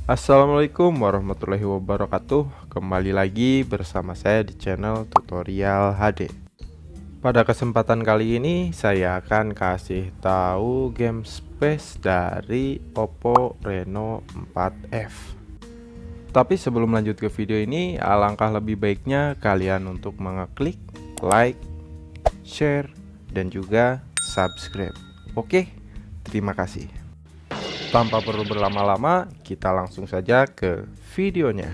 Assalamualaikum warahmatullahi wabarakatuh. Kembali lagi bersama saya di channel Tutorial HD. Pada kesempatan kali ini saya akan kasih tahu game space dari Oppo Reno 4F. Tapi sebelum lanjut ke video ini, alangkah lebih baiknya kalian untuk mengeklik like, share, dan juga subscribe. Oke, terima kasih. Tanpa perlu berlama-lama, kita langsung saja ke videonya.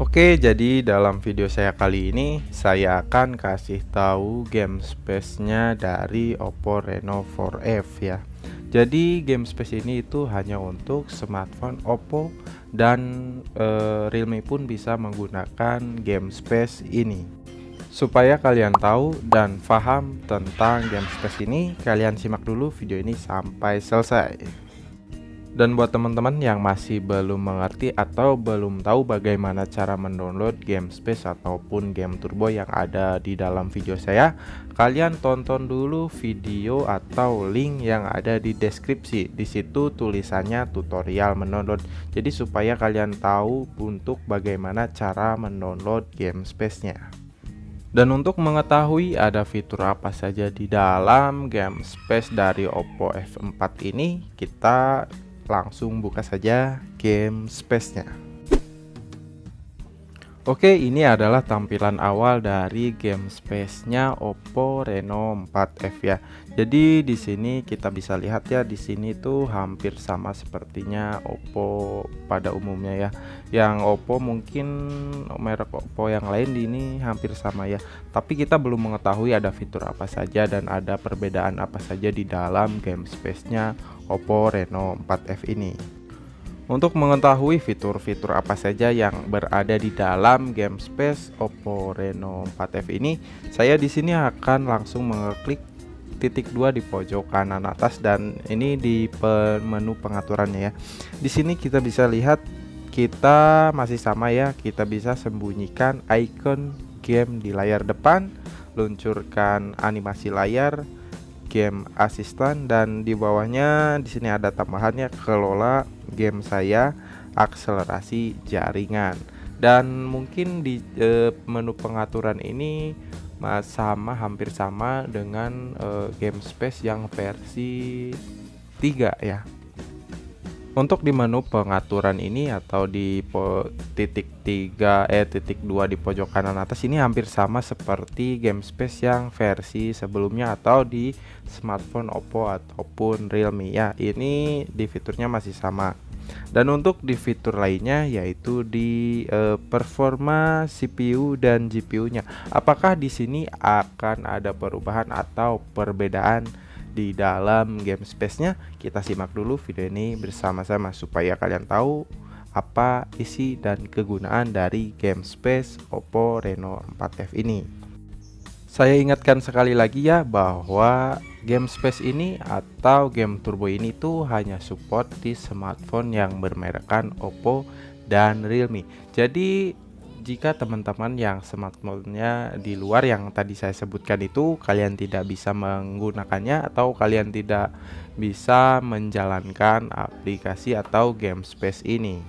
Oke, jadi dalam video saya kali ini saya akan kasih tahu game space-nya dari Oppo Reno 4F ya. Jadi game space ini itu hanya untuk smartphone Oppo dan Realme pun bisa menggunakan game space ini. Supaya kalian tahu dan paham tentang game space ini, kalian simak dulu video ini sampai selesai. Dan buat teman-teman yang masih belum mengerti atau belum tahu bagaimana cara mendownload game space ataupun game turbo yang ada di dalam video saya, kalian tonton dulu video atau link yang ada di deskripsi. Di situ tulisannya tutorial mendownload. Jadi supaya kalian tahu untuk bagaimana cara mendownload game space-nya. Dan untuk mengetahui ada fitur apa saja di dalam game space dari Oppo F4 ini, kita langsung buka saja game space-nya. Oke, ini adalah tampilan awal dari game space-nya Oppo Reno 4F ya. Jadi di sini kita bisa lihat ya, di sini tuh hampir sama sepertinya Oppo pada umumnya ya. Yang Oppo mungkin merek Oppo yang lain di ini hampir sama ya. Tapi kita belum mengetahui ada fitur apa saja dan ada perbedaan apa saja di dalam game space-nya Oppo Reno 4F ini. Untuk mengetahui fitur-fitur apa saja yang berada di dalam game space Oppo Reno 4F ini, saya di sini akan langsung mengeklik titik 2 di pojok kanan atas dan ini di menu pengaturannya ya. Di sini kita bisa lihat kita masih sama ya, kita bisa sembunyikan icon game di layar depan, luncurkan animasi layar, game asistan, dan di bawahnya di sini ada tambahannya kelola game saya, akselerasi jaringan. Dan mungkin di menu pengaturan ini hampir sama dengan game space yang versi 3 ya. Untuk di menu pengaturan ini atau di titik 2 di pojok kanan atas ini hampir sama seperti game space yang versi sebelumnya atau di smartphone Oppo ataupun Realme ya. Ini di fiturnya masih sama. Dan untuk di fitur lainnya yaitu di performa CPU dan GPU-nya. Apakah di sini akan ada perubahan atau perbedaan di dalam game space-nya? Kita simak dulu video ini bersama-sama supaya kalian tahu apa isi dan kegunaan dari game space Oppo Reno 4F ini. Saya ingatkan sekali lagi ya bahwa game space ini atau game turbo ini tuh hanya support di smartphone yang bermerekkan Oppo dan Realme. Jadi jika teman-teman yang smartphone-nya di luar yang tadi saya sebutkan itu kalian tidak bisa menggunakannya atau kalian tidak bisa menjalankan aplikasi atau game space ini.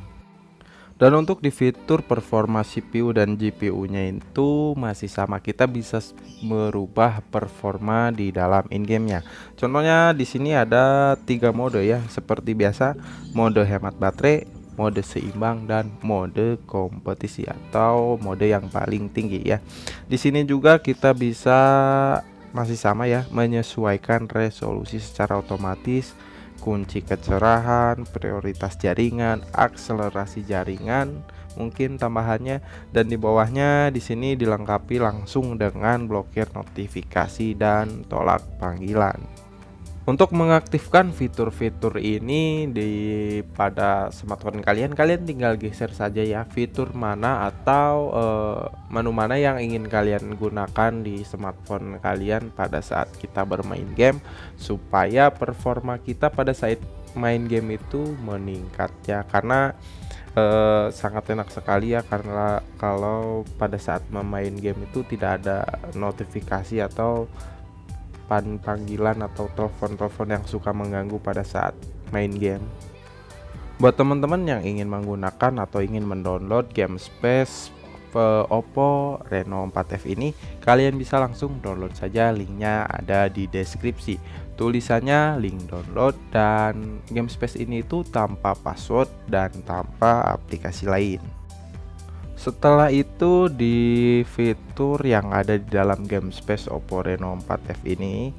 Dan untuk di fitur performa CPU dan GPU-nya itu masih sama, kita bisa merubah performa di dalam in-game-nya. Contohnya di sini ada 3 mode ya, seperti biasa, mode hemat baterai, mode seimbang, dan mode kompetisi atau mode yang paling tinggi ya. Di sini juga kita bisa masih sama ya, menyesuaikan resolusi secara otomatis, kunci kecerahan, prioritas jaringan, akselerasi jaringan, mungkin tambahannya, dan di bawahnya di sini dilengkapi langsung dengan blokir notifikasi dan tolak panggilan. Untuk mengaktifkan fitur-fitur ini pada smartphone kalian tinggal geser saja ya fitur mana atau menu mana yang ingin kalian gunakan di smartphone kalian pada saat kita bermain game, supaya performa kita pada saat main game itu meningkat ya. Karena sangat enak sekali ya, karena kalau pada saat memain game itu tidak ada notifikasi atau panggilan atau telepon-telepon yang suka mengganggu pada saat main game. Buat teman-teman yang ingin menggunakan atau ingin mendownload game space Oppo Reno 4F ini, kalian bisa langsung download saja, linknya ada di deskripsi. Tulisannya link download, dan game space ini itu tanpa password dan tanpa aplikasi lain. Setelah itu, di fitur yang ada di dalam game space Oppo Reno 4F ini,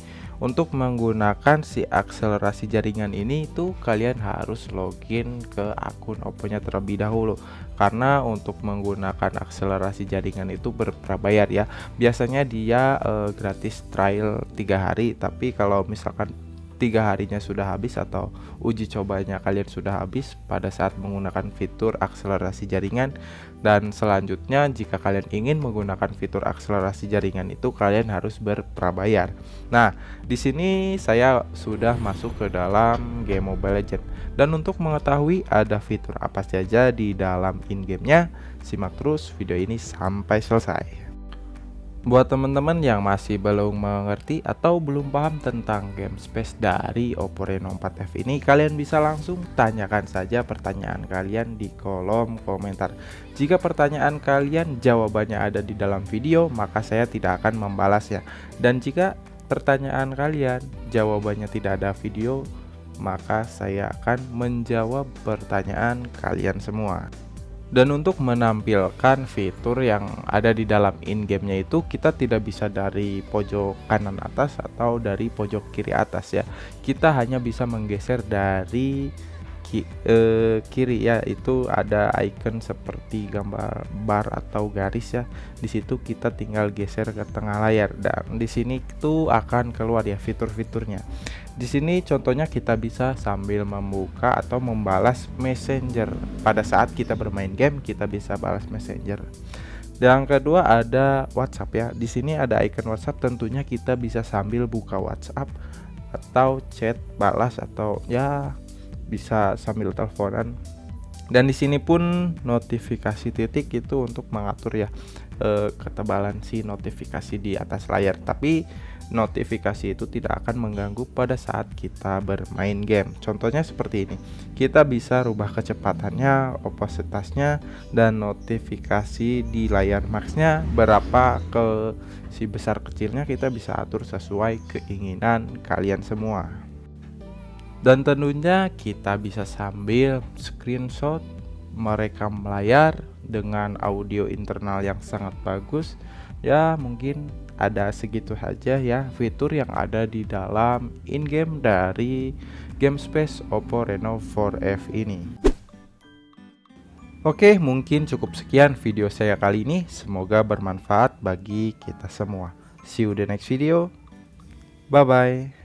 untuk menggunakan si akselerasi jaringan ini itu kalian harus login ke akun Oppo-nya terlebih dahulu, karena untuk menggunakan akselerasi jaringan itu berprabayar ya. Biasanya dia gratis trial 3 hari, tapi kalau misalkan 3 harinya sudah habis atau uji cobanya kalian sudah habis pada saat menggunakan fitur akselerasi jaringan, dan selanjutnya jika kalian ingin menggunakan fitur akselerasi jaringan itu kalian harus berprabayar. Nah, di sini saya sudah masuk ke dalam game Mobile Legends, dan untuk mengetahui ada fitur apa saja di dalam in-game-nya, simak terus video ini sampai selesai. Buat teman-teman yang masih belum mengerti atau belum paham tentang game space dari Oppo Reno 4F ini, kalian bisa langsung tanyakan saja pertanyaan kalian di kolom komentar. Jika pertanyaan kalian jawabannya ada di dalam video, maka saya tidak akan membalasnya. Dan jika pertanyaan kalian jawabannya tidak ada video, maka saya akan menjawab pertanyaan kalian semua. Dan untuk menampilkan fitur yang ada di dalam in-game-nya itu, kita tidak bisa dari pojok kanan atas atau dari pojok kiri atas ya. Kita hanya bisa menggeser dari kiri ya, itu ada icon seperti gambar bar atau garis ya. Di situ kita tinggal geser ke tengah layar, dan di sini itu akan keluar ya fitur-fiturnya. Di sini contohnya kita bisa sambil membuka atau membalas messenger. Pada saat kita bermain game, kita bisa balas messenger. Yang kedua ada WhatsApp ya. Di sini ada icon WhatsApp, tentunya kita bisa sambil buka WhatsApp atau chat balas, atau ya bisa sambil teleponan. Dan di sini pun notifikasi titik itu untuk mengatur ya ketebalan si notifikasi di atas layar, tapi notifikasi itu tidak akan mengganggu pada saat kita bermain game. Contohnya seperti ini, kita bisa rubah kecepatannya, opasitasnya, dan notifikasi di layar maxnya berapa ke si besar kecilnya kita bisa atur sesuai keinginan kalian semua. Dan tentunya kita bisa sambil screenshot, merekam layar dengan audio internal yang sangat bagus. Ya, mungkin ada segitu saja ya fitur yang ada di dalam in-game dari game space Oppo Reno 4F ini. Oke, mungkin cukup sekian video saya kali ini. Semoga bermanfaat bagi kita semua. See you the next video. Bye bye.